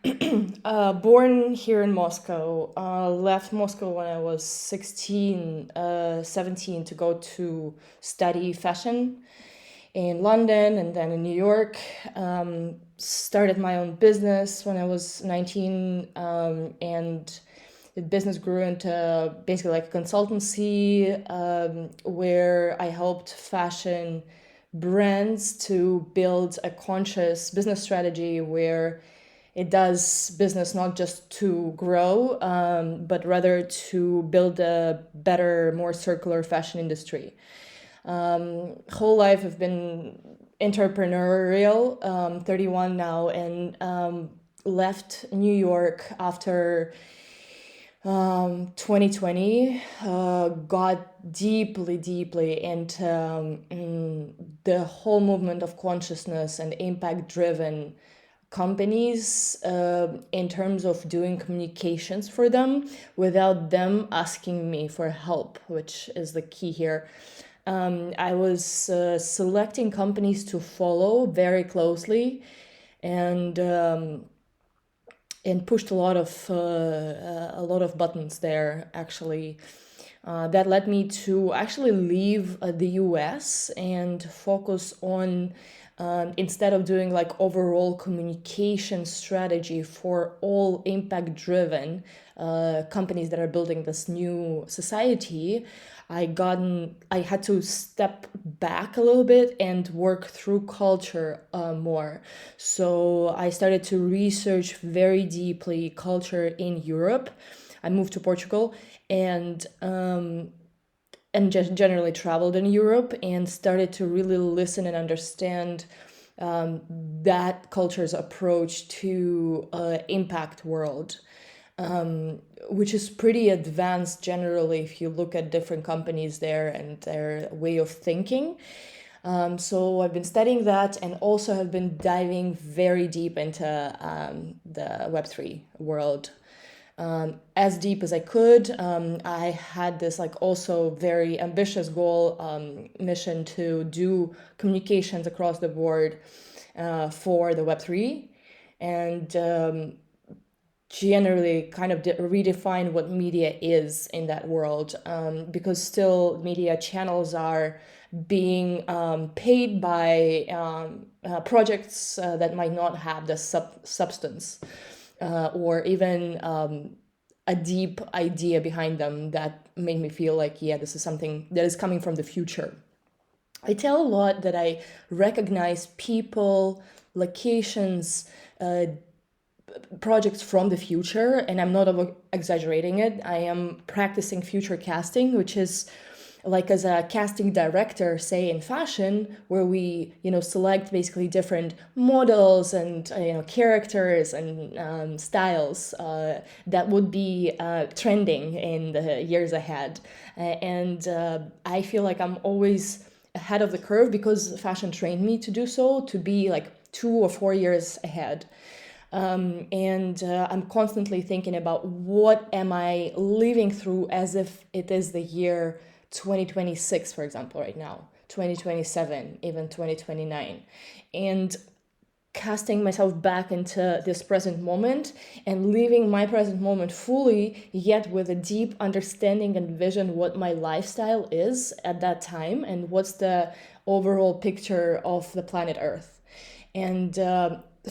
Born here in Moscow, left Moscow when I was 16, 17 to go to study fashion in London and then in New York. Started my own business when I was 19, and the business grew into basically like a consultancy, where I helped fashion brands to build a conscious business strategy where it does business not just to grow, but rather to build a better, more circular fashion industry. Whole life I've been entrepreneurial, 31 now, and left New York after 2020, got deeply into the whole movement of consciousness and impact driven companies, in terms of doing communications for them without them asking me for help, which is the key here. I was selecting companies to follow very closely, and pushed a lot of buttons there actually. That led me to actually leave the US and focus on, instead of doing like overall communication strategy for all impact driven companies that are building this new society. I had to step back a little bit and work through culture more. So I started to research very deeply culture in Europe. I moved to Portugal, and just generally traveled in Europe and started to really listen and understand that culture's approach to impact world, which is pretty advanced generally if you look at different companies there and their way of thinking. So I've been studying that and also have been diving very deep into the Web3 world, as deep as I could. I had this like also very ambitious goal, mission to do communications across the board for the Web3, and generally kind of redefine what media is in that world, because still media channels are being paid by projects that might not have the substance, or even a deep idea behind them that made me feel like, yeah, this is something that is coming from the future. I tell a lot that I recognize people, locations, projects from the future, and I'm not over exaggerating it. I am practicing future casting, which is like as a casting director, say in fashion, where we select basically different models and characters and styles that would be trending in the years ahead. And I feel like I'm always ahead of the curve because fashion trained me to do so, to be like 2 or 4 years ahead. And I'm constantly thinking about what am I living through as if it is the year 2026, for example, right now, 2027, even 2029. And casting myself back into this present moment and living my present moment fully, yet with a deep understanding and vision what my lifestyle is at that time and what's the overall picture of the planet Earth. And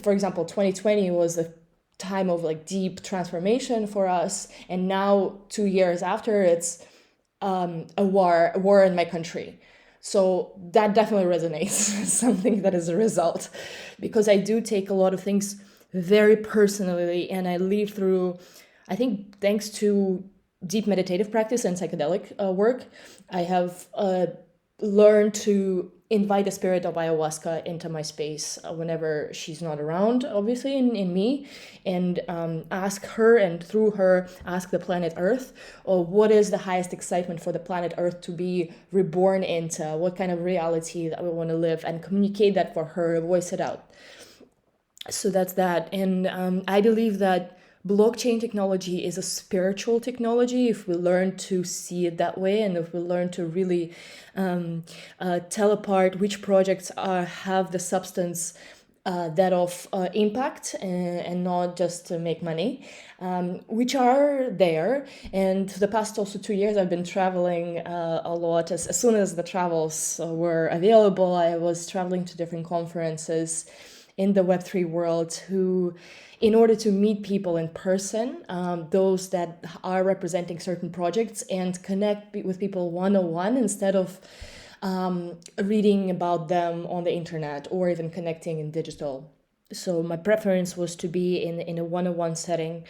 for example, 2020 was a time of like deep transformation for us, and now 2 years after, it's a war in my country. So that definitely resonates, something that is a result, because I do take a lot of things very personally, and I live through, I think, thanks to deep meditative practice and psychedelic work, I have learned to invite the spirit of ayahuasca into my space whenever she's not around, obviously, in me, and ask her, and through her, ask the planet Earth, or what is the highest excitement for the planet Earth to be reborn into, what kind of reality that we want to live, and communicate that for her, voice it out. So that's that. And I believe that blockchain technology is a spiritual technology if we learn to see it that way, and if we learn to really tell apart which projects have the substance that of impact and not just to make money, which are there. And for the past also 2 years, I've been traveling a lot. As soon as the travels were available, I was traveling to different conferences in the Web3 world who, in order to meet people in person, those that are representing certain projects, and connect with people one-on-one instead of reading about them on the internet or even connecting in digital. So my preference was to be in a one-on-one setting.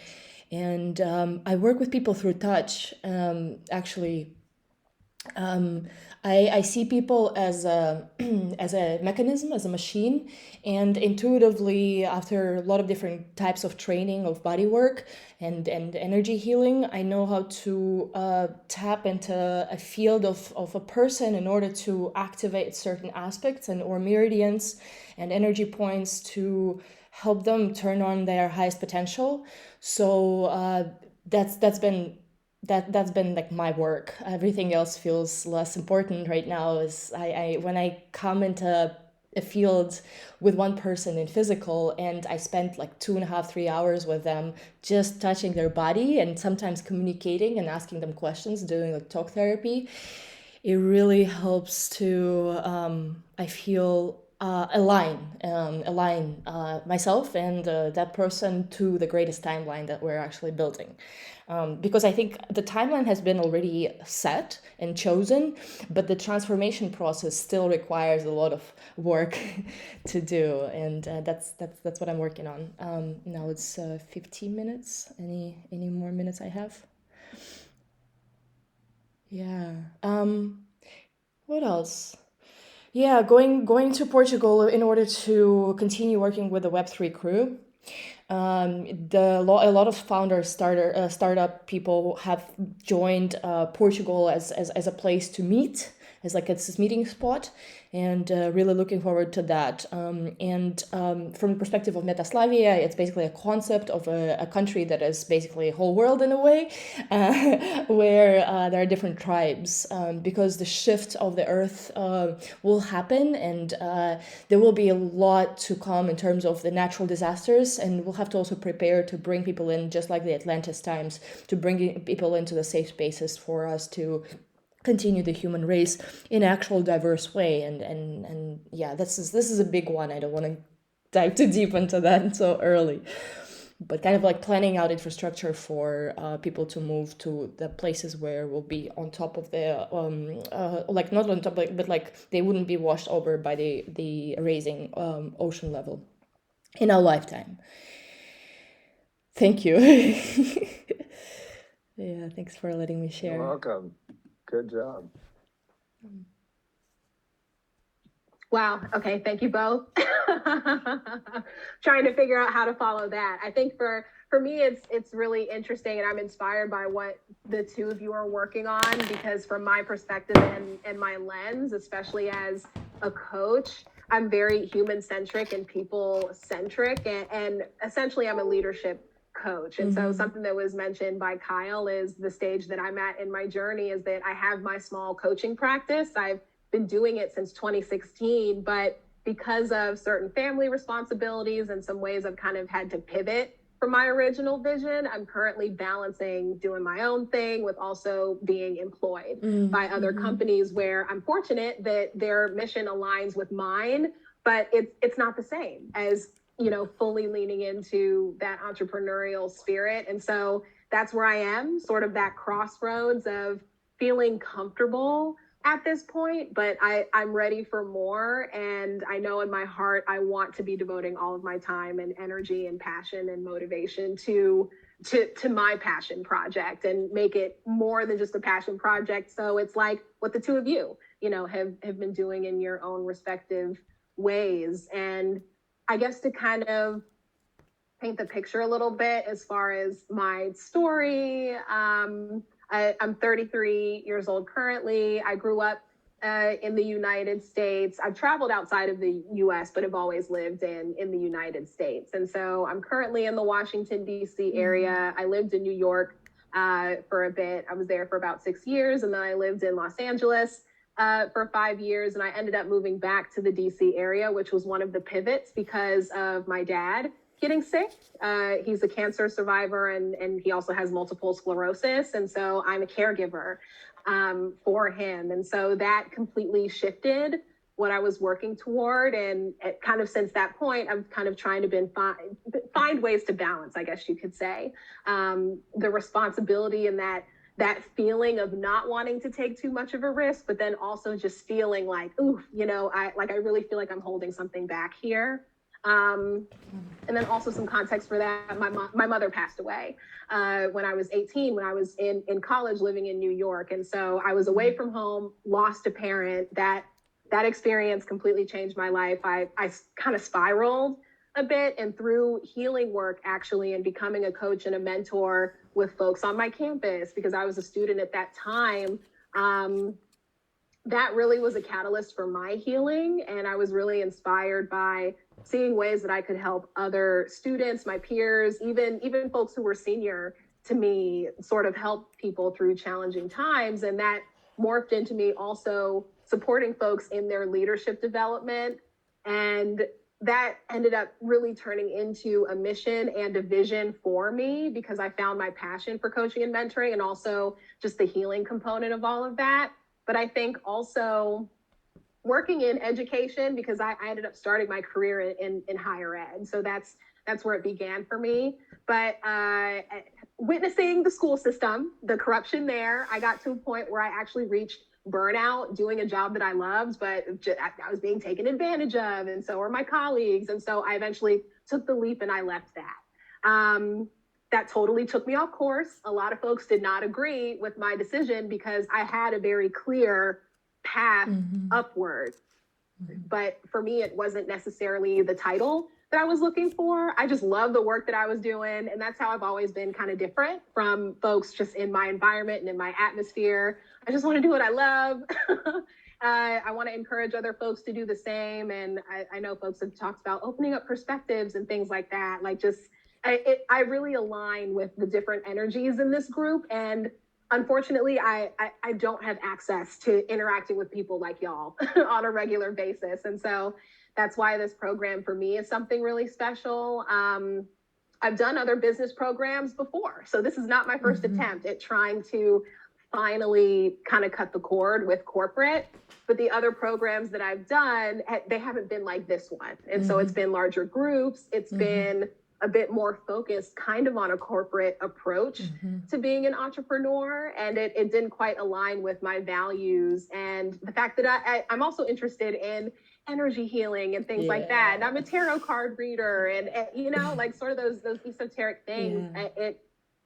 And I work with people through touch. Actually, I see people as a as a mechanism, as a machine, and intuitively, after a lot of different types of training of body work and energy healing, I know how to tap into a field of a person in order to activate certain aspects and or meridians and energy points to help them turn on their highest potential. So that's been like my work. Everything else feels less important right now. Is I when I come into a field with one person in physical, and I spent like 2.5, 3 hours with them, just touching their body and sometimes communicating and asking them questions, doing like talk therapy. It really helps to I feel align myself and that person to the greatest timeline that we're actually building. Because I think the timeline has been already set and chosen, but the transformation process still requires a lot of work to do, and that's what I'm working on. Now it's 15 minutes. Any more minutes I have? Yeah. What else? Yeah, going to Portugal in order to continue working with the Web3 crew. A lot of founders, startup people have joined Portugal as a place to meet, as like it's this meeting spot, and really looking forward to that. And from the perspective of Metaslavia, it's basically a concept of a country that is basically a whole world in a way, where there are different tribes, because the shift of the earth will happen, and there will be a lot to come in terms of the natural disasters, and we'll have to also prepare to bring people in, just like the Atlantis times, to bring people into the safe spaces for us to continue the human race in actual diverse way. And yeah, this is a big one. I don't want to dive too deep into that so early, but kind of like planning out infrastructure for people to move to the places where we'll be on top of the like not on top, but like they wouldn't be washed over by the raising ocean level in our lifetime. Thank you. Yeah, thanks for letting me You're share. welcome. Good job. Wow. Okay. Thank you both. Trying to figure out how to follow that. I think for me, it's really interesting, and I'm inspired by what the two of you are working on, because from my perspective and my lens, especially as a coach, I'm very human centric and people centric, and essentially I'm a leadership coach. And so something that was mentioned by Kyle is the stage that I'm at in my journey is that I have my small coaching practice. I've been doing it since 2016, but because of certain family responsibilities and some ways I've kind of had to pivot from my original vision, I'm currently balancing doing my own thing with also being employed by other companies where I'm fortunate that their mission aligns with mine, but it's not the same as, fully leaning into that entrepreneurial spirit. And so that's where I am, sort of that crossroads of feeling comfortable at this point, but I'm ready for more. And I know in my heart, I want to be devoting all of my time and energy and passion and motivation to my passion project, and make it more than just a passion project. So it's like what the two of you, have been doing in your own respective ways. And I guess to kind of paint the picture a little bit as far as my story, I'm 33 years old currently. I grew up in the United States. I've traveled outside of the US, but have always lived in the United States. And so I'm currently in the Washington, D.C. area. I lived in New York for a bit. I was there for about 6 years, and then I lived in Los Angeles for 5 years, and I ended up moving back to the DC area, which was one of the pivots because of my dad getting sick. He's a cancer survivor, and he also has multiple sclerosis, and so I'm a caregiver for him. And so that completely shifted what I was working toward. And kind of since that point, I've kind of trying to find ways to balance, I guess you could say, the responsibility and that feeling of not wanting to take too much of a risk, but then also just feeling like, ooh, I really feel like I'm holding something back here. And then also some context for that, my mother passed away when I was 18, when I was in college living in New York. And so I was away from home, lost a parent. That experience completely changed my life. I kind of spiraled a bit, and through healing work, actually, and becoming a coach and a mentor with folks on my campus, because I was a student at that time, that really was a catalyst for my healing. And I was really inspired by seeing ways that I could help other students, my peers, even folks who were senior to me, sort of help people through challenging times. And that morphed into me also supporting folks in their leadership development. And that ended up really turning into a mission and a vision for me, because I found my passion for coaching and mentoring, and also just the healing component of all of that. But I think also working in education, because I ended up starting my career in higher ed. So that's where it began for me. But witnessing the school system, the corruption there, I got to a point where I actually reached burnout doing a job that I loved, but I was being taken advantage of, and so were my colleagues. And so I eventually took the leap and I left that. That totally took me off course. A lot of folks did not agree with my decision because I had a very clear path upward. But for me, it wasn't necessarily the title that I was looking for. I just loved the work that I was doing. And that's how I've always been kind of different from folks just in my environment and in my atmosphere. I just want to do what I love. I want to encourage other folks to do the same. And I know folks have talked about opening up perspectives and things like that. Like I really align with the different energies in this group. And unfortunately, I don't have access to interacting with people like y'all on a regular basis. And so that's why this program for me is something really special. I've done other business programs before, so this is not my first attempt at trying to finally kind of cut the cord with corporate. But the other programs that I've done, they haven't been like this one. And so it's been larger groups. It's been a bit more focused kind of on a corporate approach to being an entrepreneur. And it didn't quite align with my values. And the fact that I'm also interested in energy healing and things like that. And I'm a tarot card reader and like sort of those esoteric things.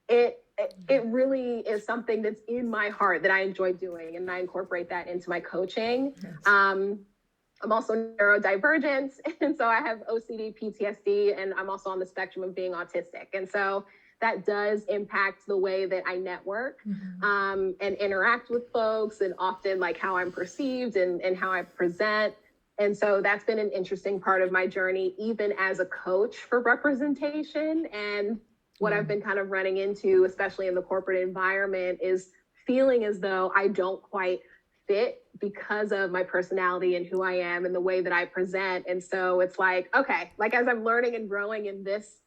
It really is something that's in my heart that I enjoy doing, and I incorporate that into my coaching. Yes. I'm also neurodivergent, and so I have OCD, PTSD, and I'm also on the spectrum of being autistic. And so that does impact the way that I network and interact with folks, and often like how I'm perceived and how I present. And so that's been an interesting part of my journey, even as a coach for representation. And what I've been kind of running into, especially in the corporate environment, is feeling as though I don't quite fit because of my personality and who I am and the way that I present. And so it's like, okay, like as I'm learning and growing in this,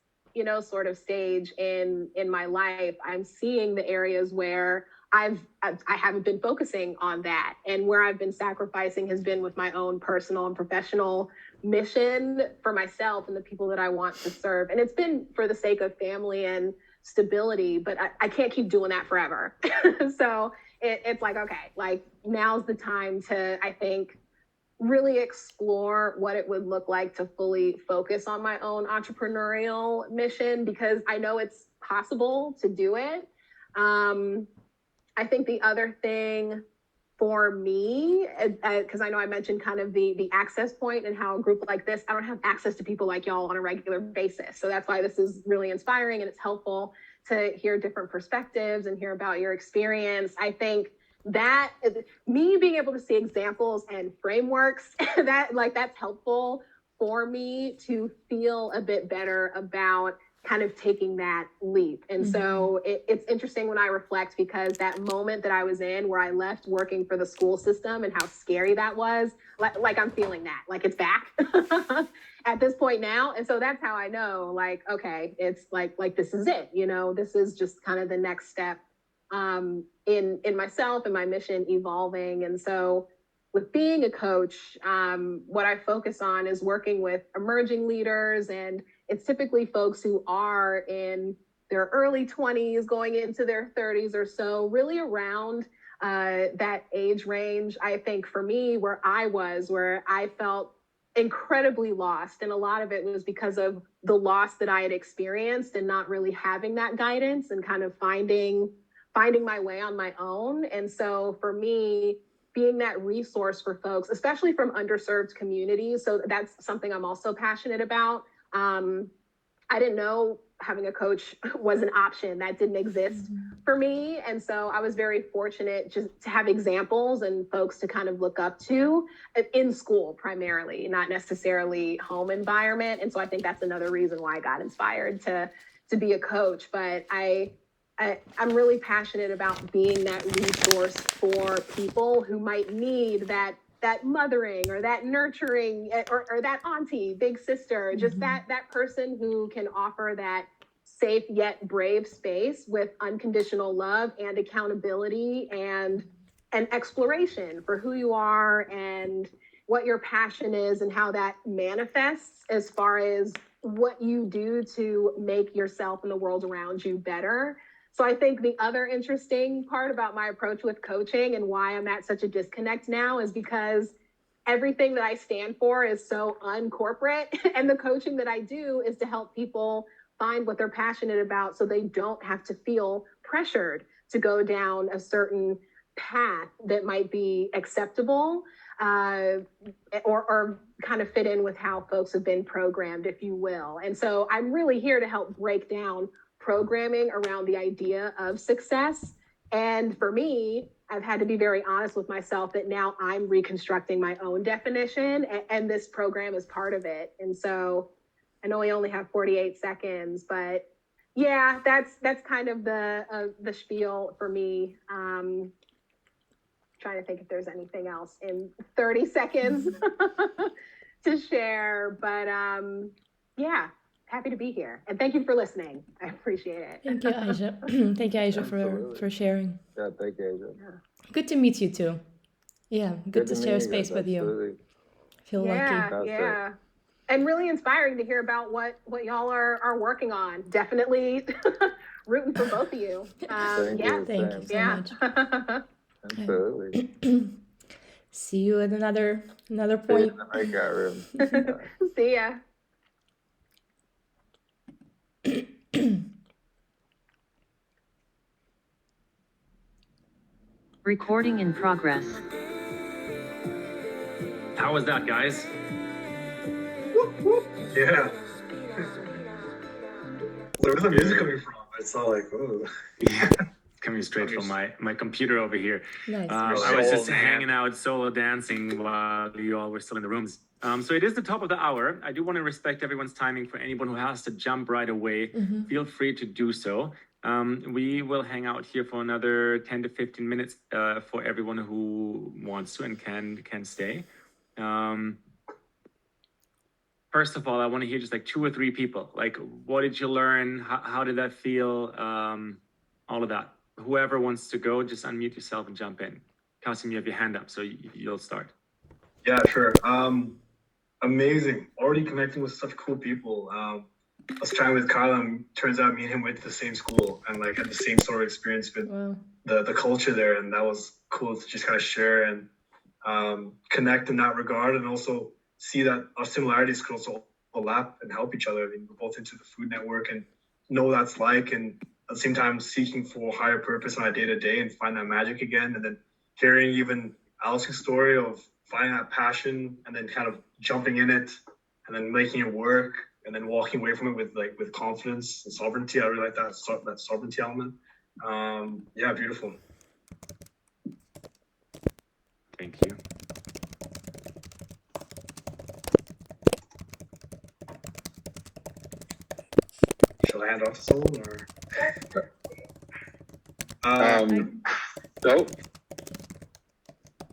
sort of stage in my life, I'm seeing the areas where I haven't been focusing on that, and where I've been sacrificing has been with my own personal and professional mission for myself and the people that I want to serve. And it's been for the sake of family and stability, but I can't keep doing that forever. So it's like, okay, like now's the time to, I think, really explore what it would look like to fully focus on my own entrepreneurial mission, because I know it's possible to do it. I think the other thing for me, because I know I mentioned kind of the access point and how a group like this, I don't have access to people like y'all on a regular basis. So that's why this is really inspiring, and it's helpful to hear different perspectives and hear about your experience. I think that me being able to see examples and frameworks that's helpful for me to feel a bit better about kind of taking that leap. And so it's interesting when I reflect, because that moment that I was in where I left working for the school system and how scary that was, like I'm feeling that, like it's back at this point now. And so that's how I know, like, okay, it's like this is it, you know, this is just kind of the next step in myself and my mission evolving. And so with being a coach, what I focus on is working with emerging leaders, and it's typically folks who are in their early 20s going into their 30s or so, really around that age range. I think for me, where I felt incredibly lost, and a lot of it was because of the loss that I had experienced and not really having that guidance and kind of finding my way on my own. And so for me, being that resource for folks, especially from underserved communities. So that's something I'm also passionate about. I didn't know having a coach was an option that didn't exist for me. And so I was very fortunate just to have examples and folks to kind of look up to in school, primarily, not necessarily home environment. And so I think that's another reason why I got inspired to be a coach. But I'm really passionate about being that resource for people who might need that mothering or that nurturing or that auntie, big sister, just that person who can offer that safe yet brave space with unconditional love and accountability and exploration for who you are and what your passion is and how that manifests as far as what you do to make yourself and the world around you better. So I think the other interesting part about my approach with coaching and why I'm at such a disconnect now is because everything that I stand for is so uncorporate, and the coaching that I do is to help people find what they're passionate about so they don't have to feel pressured to go down a certain path that might be acceptable or kind of fit in with how folks have been programmed, if you will. And so I'm really here to help break down programming around the idea of success. And for me, I've had to be very honest with myself that now I'm reconstructing my own definition, and this program is part of it. And so I know we only have 48 seconds, but yeah, that's kind of the spiel for me. Trying to think if there's anything else in 30 seconds to share, but yeah. Happy to be here. And thank you for listening. I appreciate it. Thank you, Aisha. Thank you, Aisha, for sharing. Yeah, thank you, Asia. Good to meet you too. Yeah, good to share space with you. Feel lucky. Yeah. And really inspiring to hear about what y'all are working on. Definitely rooting for both of you. Thank you so much. Absolutely. See you at another point. See you in the breakout room. See ya. Recording in progress. How was that, guys? Yeah. Where's the music coming from? It's all like, oh. Yeah, coming straight from my computer over here. Nice. I was just hanging out, solo dancing while you all were still in the rooms. So it is the top of the hour. I do want to respect everyone's timing. For anyone who has to jump right away, feel free to do so. We will hang out here for another 10 to 15 minutes for everyone who wants to and can stay. First of all, I want to hear just like 2 or 3 people. Like, what did you learn? How did that feel? All of that. Whoever wants to go, just unmute yourself and jump in. Kasim, you have your hand up, so you'll start. Yeah, sure. Amazing. Already connecting with such cool people. I was chatting with Kyle, and turns out me and him went to the same school and like had the same sort of experience with the culture there, and that was cool to just kind of share and connect in that regard, and also see that our similarities could also overlap and help each other. I mean, we're both into the Food Network and know what that's like, and at the same time seeking for higher purpose on our day-to-day and find that magic again. And then hearing even Alex's story of finding that passion and then kind of jumping in it and then making it work and then walking away from it with confidence and sovereignty. I really like that sovereignty element. Yeah, beautiful. Thank you. Shall hand off to someone or? So,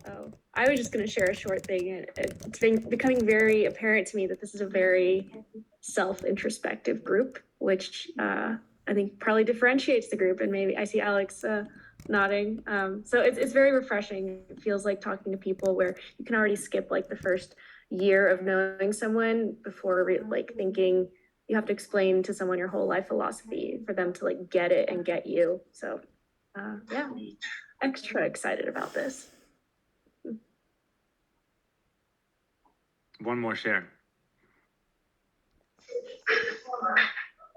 Oh, I was just going to share a short thing. It's been becoming very apparent to me that this is a very self-introspective group, which I think probably differentiates the group. And maybe I see Alex nodding. So it's very refreshing. It feels like talking to people where you can already skip like the first year of knowing someone before like thinking you have to explain to someone your whole life philosophy for them to like get it and get you. So yeah, extra excited about this. One more share.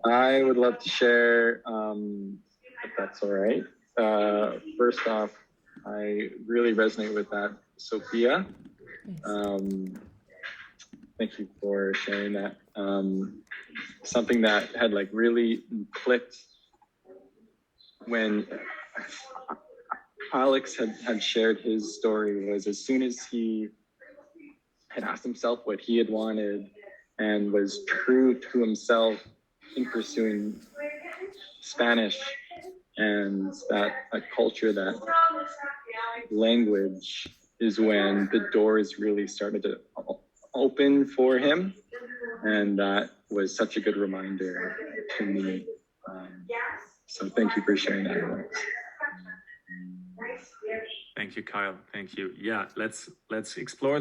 I would love to share, if that's all right. First off, I really resonate with that, Sophia. Thank you for sharing that. Something that had like really clicked when Alex had shared his story was as soon as he had asked himself what he had wanted and was true to himself in pursuing Spanish and that culture, that language, is when the doors really started to open for him. And that was such a good reminder to me. So thank you for sharing that, Alex. Thank you, Kyle. Thank you. Yeah, let's explore